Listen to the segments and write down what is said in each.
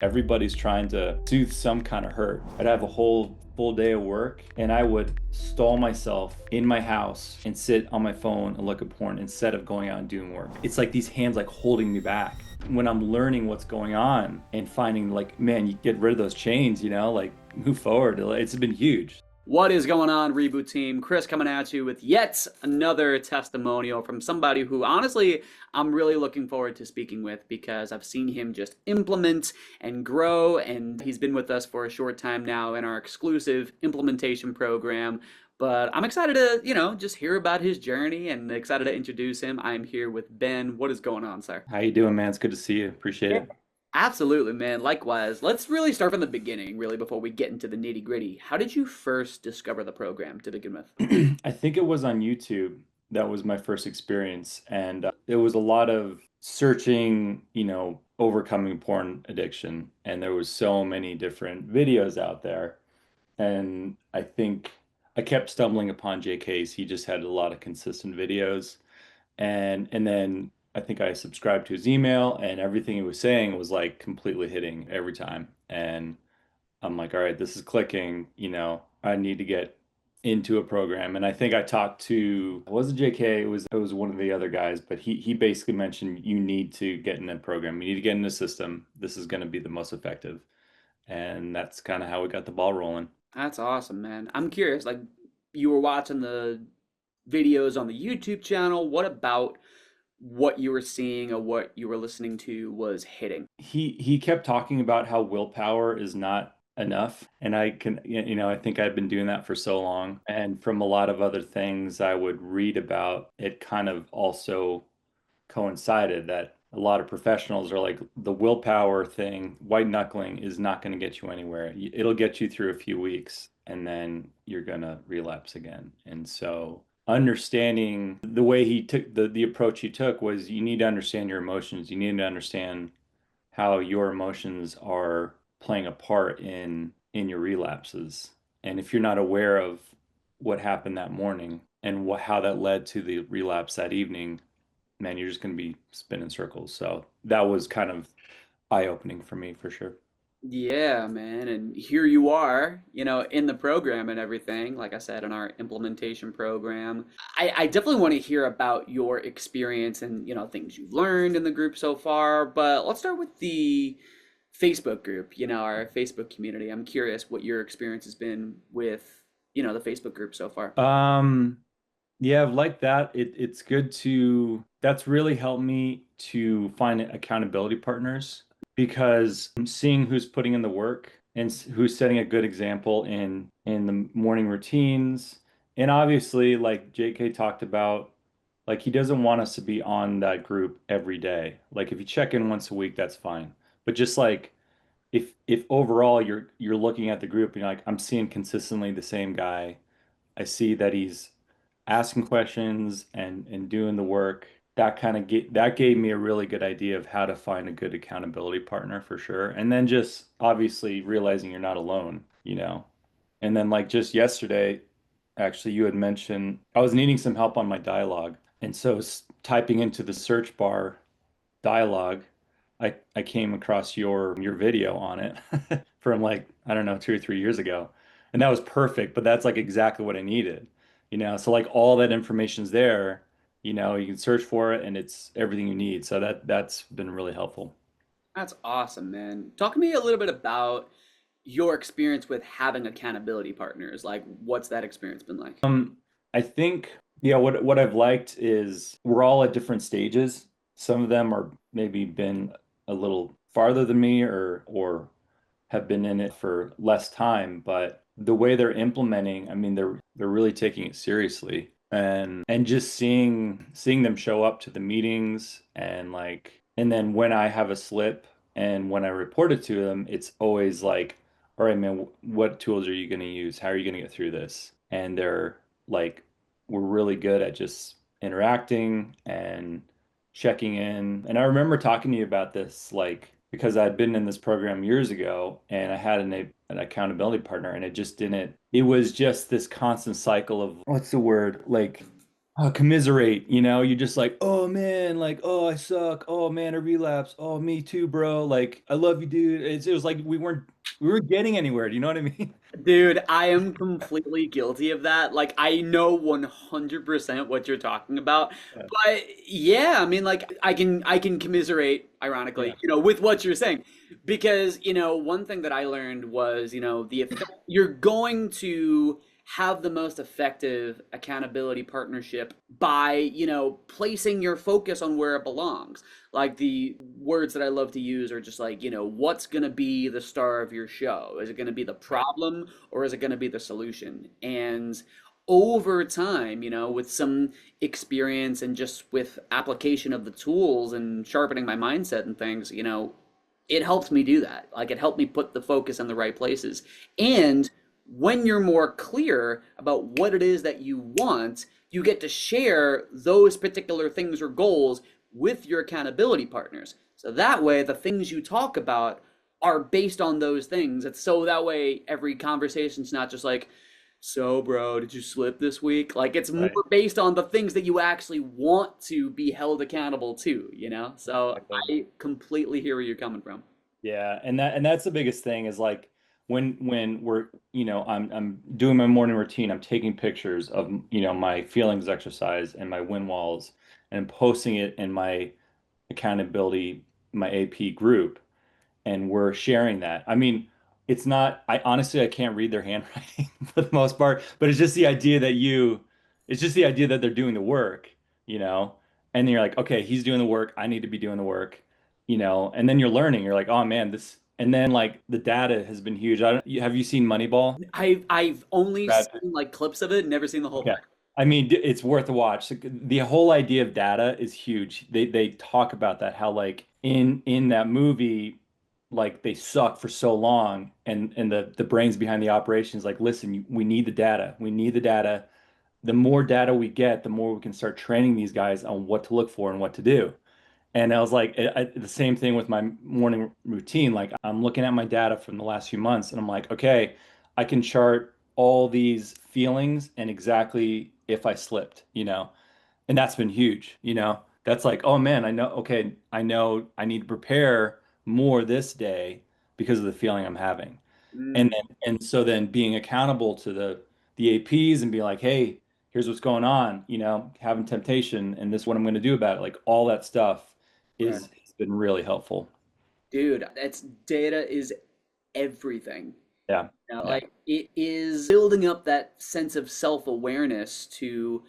Everybody's trying to soothe some kind of hurt. I'd have a whole full day of work and I would stall myself in my house and sit on my phone and look at porn instead of going out and doing work. It's like these hands like holding me back. When I'm learning what's going on and finding like, man, you get rid of those chains, like move forward. It's been huge. What is going on, Reboot team? Chris coming at you with yet another testimonial from somebody who, honestly, I'm really looking forward to speaking with because I've seen him just implement and grow, and he's been with us for a short time now in our exclusive implementation program. But I'm excited to, just hear about his journey and excited to introduce him. I'm here with Ben. What is going on, sir? How you doing, man? It's good to see you. Appreciate Yeah. it. Absolutely, man. Likewise. Let's really start from the beginning, really, before we get into the nitty gritty. How did you first discover the program to begin with? I think it was on YouTube. That was my first experience. And it was a lot of searching, overcoming porn addiction. And there was so many different videos out there. And I think I kept stumbling upon JK's. He just had a lot of consistent videos. And then I think I subscribed to his email and everything he was saying was like completely hitting every time. And I'm like, all right, this is clicking, I need to get into a program. And I think I talked to, it wasn't JK, it was one of the other guys, but he basically mentioned you need to get in a program. You need to get in a system. This is going to be the most effective. And that's kind of how we got the ball rolling. That's awesome, man. I'm curious, like you were watching the videos on the YouTube channel. What about what you were seeing or what you were listening to was hitting? He kept talking about how willpower is not enough, and I think I've been doing that for so long, and from a lot of other things I would read about, it kind of also coincided that a lot of professionals are like the willpower thing, white knuckling is not going to get you anywhere. It'll get you through a few weeks and then you're going to relapse again. And so understanding the way he took the approach he took was you need to understand your emotions. You need to understand how your emotions are playing a part in your relapses. And if you're not aware of what happened that morning and how that led to the relapse that evening, man, you're just going to be spinning circles. So that was kind of eye-opening for me for sure. Yeah, man. And here you are, in the program and everything, like I said, in our implementation program. I definitely want to hear about your experience and, things you've learned in the group so far. But let's start with the Facebook group, our Facebook community. I'm curious what your experience has been with, the Facebook group so far. Yeah, like that. It's good to, that's really helped me to find accountability partners because I'm seeing who's putting in the work and who's setting a good example in the morning routines. And obviously, like JK talked about, like he doesn't want us to be on that group every day. Like if you check in once a week, that's fine. But just like if overall you're looking at the group and you're like, I'm seeing consistently the same guy. I see that he's asking questions and doing the work. That gave me a really good idea of how to find a good accountability partner for sure. And then just obviously realizing you're not alone. And then like just yesterday, actually you had mentioned I was needing some help on my dialogue. And so typing into the search bar dialogue, I came across your video on it from like, I don't know, 2 or 3 years ago. And that was perfect, but that's like exactly what I needed. So like all that information's there, you can search for it and it's everything you need. So that's been really helpful. That's awesome, man. Talk to me a little bit about your experience with having accountability partners. Like, what's that experience been like? I think, yeah, what I've liked is we're all at different stages. Some of them are maybe been a little farther than me or have been in it for less time, but the way they're implementing, I mean, they're really taking it seriously. And just seeing them show up to the meetings and then when I have a slip and when I report it to them, it's always like, all right, man, what tools are you going to use? How are you going to get through this? And they're like, we're really good at just interacting and checking in. And I remember talking to you about this, like, because I'd been in this program years ago and I had an accountability partner and it just didn't, it was just this constant cycle of, what's the word? Like, commiserate, you're just like, oh man, like, oh, I suck. Oh man, I relapse. Oh, me too, bro. Like, I love you, dude. It was like we weren't getting anywhere. Do you know what I mean? Dude, I am completely guilty of that. Like, I know 100% what you're talking about. Yeah. But yeah, I mean, like, I can commiserate, ironically, Yeah. with what you're saying. Because, one thing that I learned was, the effect, you're going to have the most effective accountability partnership by, placing your focus on where it belongs. Like the words that I love to use are just like, what's going to be the star of your show? Is it going to be the Right. problem or is it going to be the solution? And over time, with some experience and just with application of the tools and sharpening my mindset and things, it helped me do that. Like it helped me put the focus in the right places. And when you're more clear about what it is that you want, you get to share those particular things or goals with your accountability partners. So that way, the things you talk about are based on those things. It's so that way every conversation's not just like, so bro, did you slip this week? Like it's more Right. based on the things that you actually want to be held accountable to. So Exactly. I completely hear where you're coming from. Yeah, and that's the biggest thing is like when we're, I'm doing my morning routine, I'm taking pictures of, my feelings exercise and my win walls and posting it in my accountability, my AP group, and we're sharing that. I mean, it's not, I honestly, I can't read their handwriting for the most part, but it's just the idea that they're doing the work, you know, and then you're like, okay, he's doing the work. I need to be doing the work, and then you're learning. You're like, oh man, and then like the data has been huge. Have you seen Moneyball? I've only Brad seen like clips of it, never seen the whole Okay. thing. I mean, it's worth a watch. Like, the whole idea of data is huge. They talk about that, how like in that movie, like they suck for so long, and the brains behind the operations like, listen, we need the data. We need the data. The more data we get, the more we can start training these guys on what to look for and what to do. And I was like, the same thing with my morning routine. Like, I'm looking at my data from the last few months, and I'm like, okay, I can chart all these feelings and exactly if I slipped, and that's been huge, That's like, oh man, I know, okay, I know I need to prepare more this day because of the feeling I'm having. Mm, And so then being accountable to the APs and be like, hey, here's what's going on, having temptation, and this is what I'm going to do about it. Like all that stuff right. has been really helpful. Dude, that's data is everything. Yeah. Yeah. Like it is building up that sense of self-awareness to,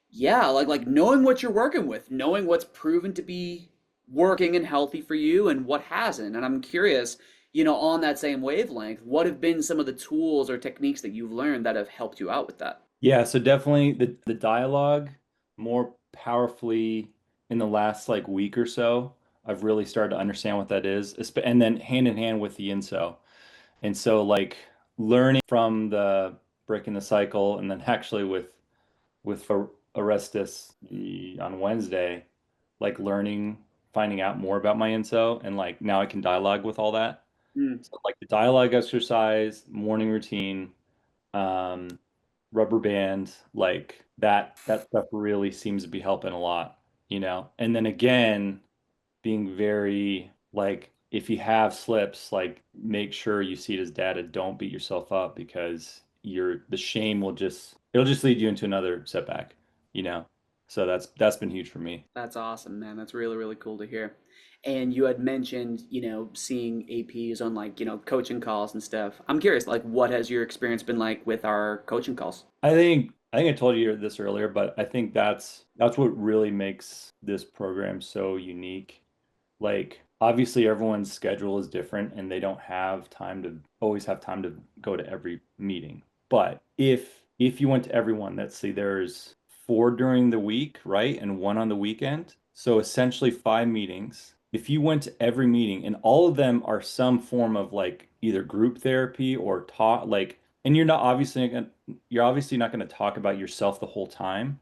yeah, like knowing what you're working with, knowing what's proven to be working and healthy for you and what hasn't. And I'm curious, on that same wavelength, what have been some of the tools or techniques that you've learned that have helped you out with that? Yeah, so definitely the dialogue more powerfully in the last like week or so. I've really started to understand what that is, and then hand in hand with the INSO. And so like learning from the breaking the cycle, and then actually with Arestus on Wednesday, like learning, finding out more about my INSO, and like now I can dialogue with all that. Mm, So like the dialogue exercise, morning routine, um, rubber band, like that stuff really seems to be helping a lot, And then again, being very like if you have slips, like make sure you see it as data. Don't beat yourself up because the shame it'll just lead you into another setback, you know. So that's been huge for me. that's awesome, man. That's really, really cool to hear. And you had mentioned, seeing APs on like, coaching calls and stuff. I'm curious, like, what has your experience been like with our coaching calls? I think I told you this earlier, but I think that's what really makes this program so unique. Like, obviously, everyone's schedule is different and they don't always have time to go to every meeting. But if you went to everyone, let's see, there's four during the week, right? And one on the weekend. So essentially five meetings. If you went to every meeting and all of them are some form of like either group therapy or talk, like, and you're obviously not going to talk about yourself the whole time.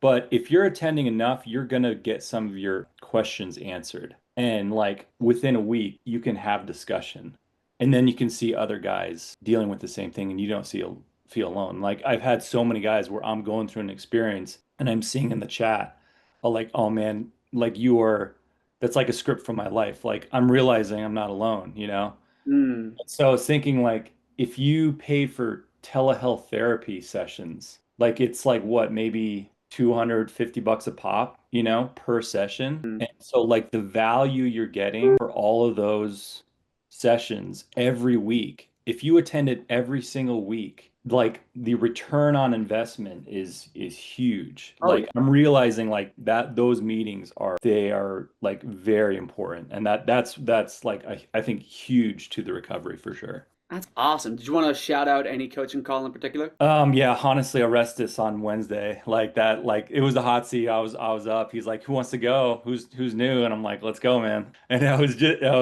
But if you're attending enough, you're gonna get some of your questions answered. And like within a week, you can have discussion. And then you can see other guys dealing with the same thing and you don't see feel alone. Like I've had so many guys where I'm going through an experience and I'm seeing in the chat, oh, like, oh man, like you are, that's like a script from my life. Like I'm realizing I'm not alone, you know? Mm, So I was thinking like if you paid for telehealth therapy sessions, like it's like what, maybe $250 a pop, you know, per session. mm. And so like the value you're getting for all of those sessions every week, if you attend it every single week, like the return on investment is huge. Oh yeah. Like I'm realizing like that those meetings are they are like very important. And that's like I think huge to the recovery for sure. That's awesome. Did you want to shout out any coaching call in particular? Yeah, honestly, Orestes on Wednesday, like that, like it was the hot seat. I was up. He's like, "Who wants to go? Who's new?" And I'm like, "Let's go, man." And I was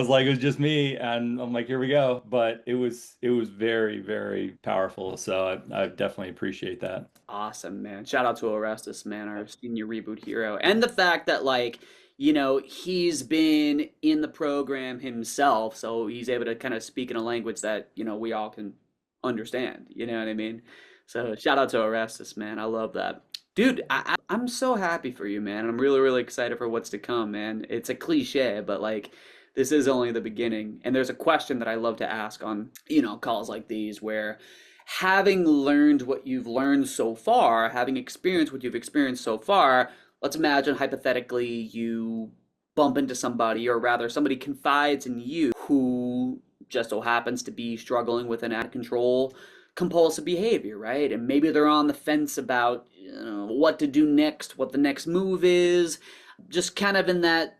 like, it was just me, and I'm like, "Here we go." But it was very, very powerful. So I definitely appreciate that. Awesome, man. Shout out to Orestes, man, our senior reboot hero. And the fact that, like, you know, he's been in the program himself, so he's able to kind of speak in a language that, you know, we all can understand. You know what I mean? So shout out to Orestes, man. I love that. Dude, I'm so happy for you, man. I'm really, really excited for what's to come, man. It's a cliche, but like this is only the beginning. And there's a question that I love to ask on, you know, calls like these where having learned what you've learned so far, having experienced what you've experienced so far, let's imagine hypothetically you bump into somebody, or rather, somebody confides in you who just so happens to be struggling with an out of control compulsive behavior, right? And maybe they're on the fence about, you know, what to do next, what the next move is, just kind of in that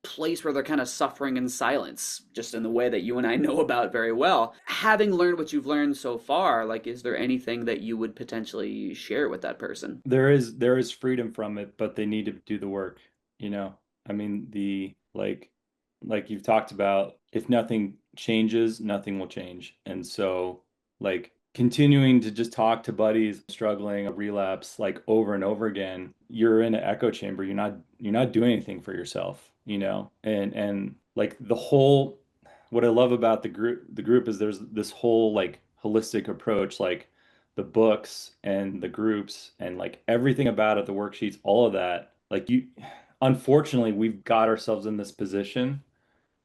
place where they're kind of suffering in silence, just in the way that you and I know about very well. Having learned what you've learned so far, like, is there anything that you would potentially share with that person? There is freedom from it, but they need to do the work, you know. I mean, the like you've talked about, if nothing changes, nothing will change. And so like continuing to just talk to buddies struggling a relapse like over and over again, you're in an echo chamber. You're not doing anything for yourself, you know. And like the whole what I love about the group is there's this whole like holistic approach, like the books and the groups and like everything about it, the worksheets, all of that. Like unfortunately, we've got ourselves in this position.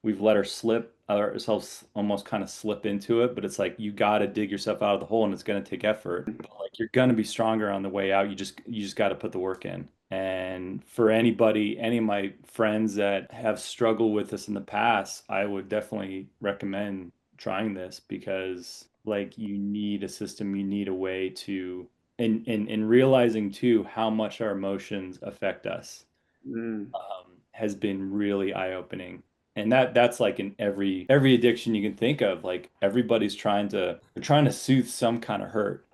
We've let ourselves almost kind of slip into it, but it's like you got to dig yourself out of the hole and it's going to take effort. But like you're going to be stronger on the way out. You just got to put the work in. And for anybody, any of my friends that have struggled with this in the past, I would definitely recommend trying this because like you need a system, you need a way to and realizing too how much our emotions affect us Mm, has been really eye-opening. And that's like in every addiction you can think of. Like everybody's they're trying to soothe some kind of hurt.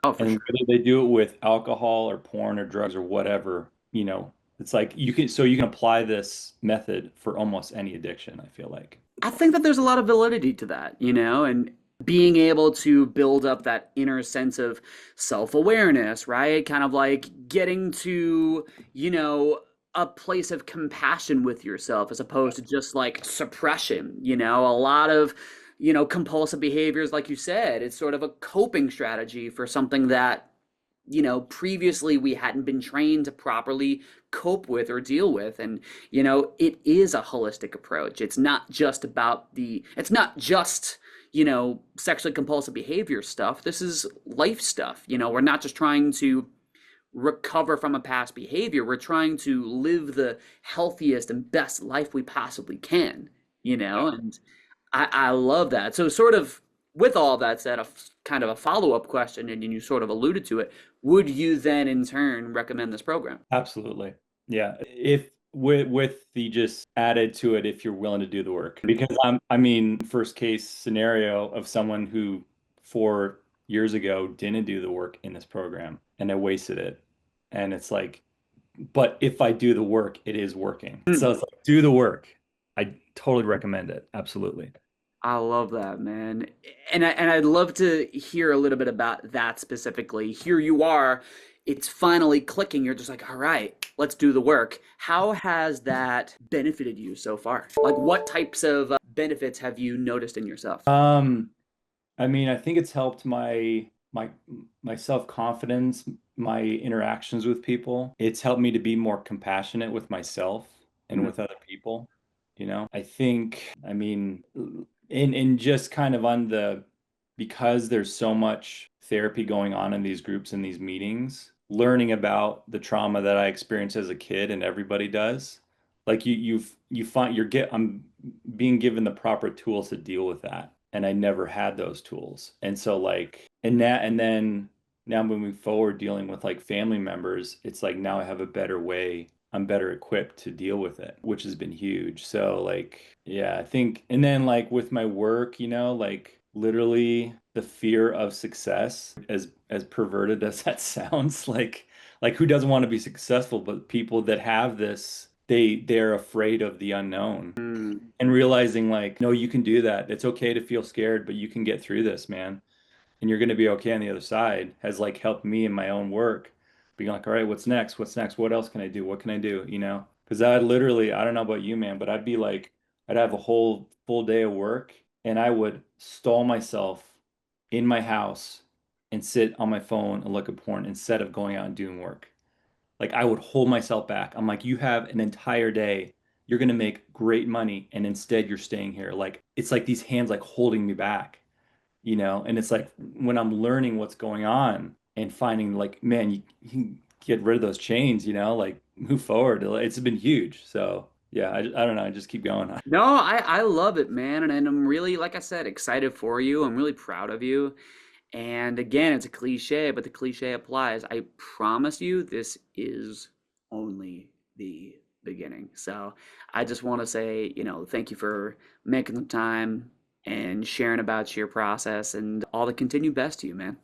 oh, for And sure. whether they do it with alcohol or porn or drugs or whatever, you know, it's like you can apply this method for almost any addiction, I feel like. I think that there's a lot of validity to that, you know, and being able to build up that inner sense of self-awareness, right? Kind of like getting to, you know, a place of compassion with yourself as opposed to just like suppression, you know, a lot of, you know, compulsive behaviors, like you said, it's sort of a coping strategy for something that, you know, previously we hadn't been trained to properly cope with or deal with. And, you know, it is a holistic approach. It's not just, you know, sexually compulsive behavior stuff. This is life stuff. You know, we're not just trying to recover from a past behavior, we're trying to live the healthiest and best life we possibly can, you know, and I love that. So, sort of, with all that said, kind of a follow-up question, and you sort of alluded to it. Would you then, in turn, recommend this program? Absolutely. Yeah. If with the just added to it if you're willing to do the work. Because I mean, first case scenario of someone who 4 years ago didn't do the work in this program and I wasted it. And it's like, but if I do the work, it is working. So Hmm. it's like, do the work. I totally recommend it. Absolutely. I love that, man. And I'd love to hear a little bit about that specifically. Here you are, it's finally clicking. You're just like, all right, let's do the work. How has that benefited you so far? Like, what types of benefits have you noticed in yourself? Um, I mean, I think it's helped my my self-confidence, my interactions with people. It's helped me to be more compassionate with myself and Mhm. with other people, you know. I think, I mean, in just kind of on the because there's so much therapy going on in these groups and these meetings, learning about the trauma that I experienced as a kid and everybody does. Like you find I'm being given the proper tools to deal with that. And I never had those tools. And so like and then now moving forward dealing with like family members, it's like now I have a better way. I'm better equipped to deal with it, which has been huge. So like yeah, I think and then like with my work, you know, like literally the fear of success, as perverted as that sounds, like who doesn't want to be successful, but people that have this, they're afraid of the unknown Mm. and realizing like, no, you can do that. It's okay to feel scared, but you can get through this, man. And you're going to be okay on the other side has like helped me in my own work. Being like, all right, what's next? What's next? What else can I do? What can I do? You know? Because I literally, I don't know about you, man, but I'd be like, I'd have a whole full day of work and I would stall myself in my house and sit on my phone and look at porn instead of going out and doing work. Like I would hold myself back. I'm like, you have an entire day. You're gonna make great money, and instead you're staying here. Like it's like these hands like holding me back, you know? And it's like when I'm learning what's going on and finding like, man, you get rid of those chains, you know, like move forward. It's been huge. So yeah, I don't know. I just keep going. No, I love it, man, and I'm really, like I said, excited for you. I'm really proud of you. And again, it's a cliche, but the cliche applies. I promise you, this is only the beginning. So I just want to say, thank you for making the time and sharing about your process and all the continued best to you, man.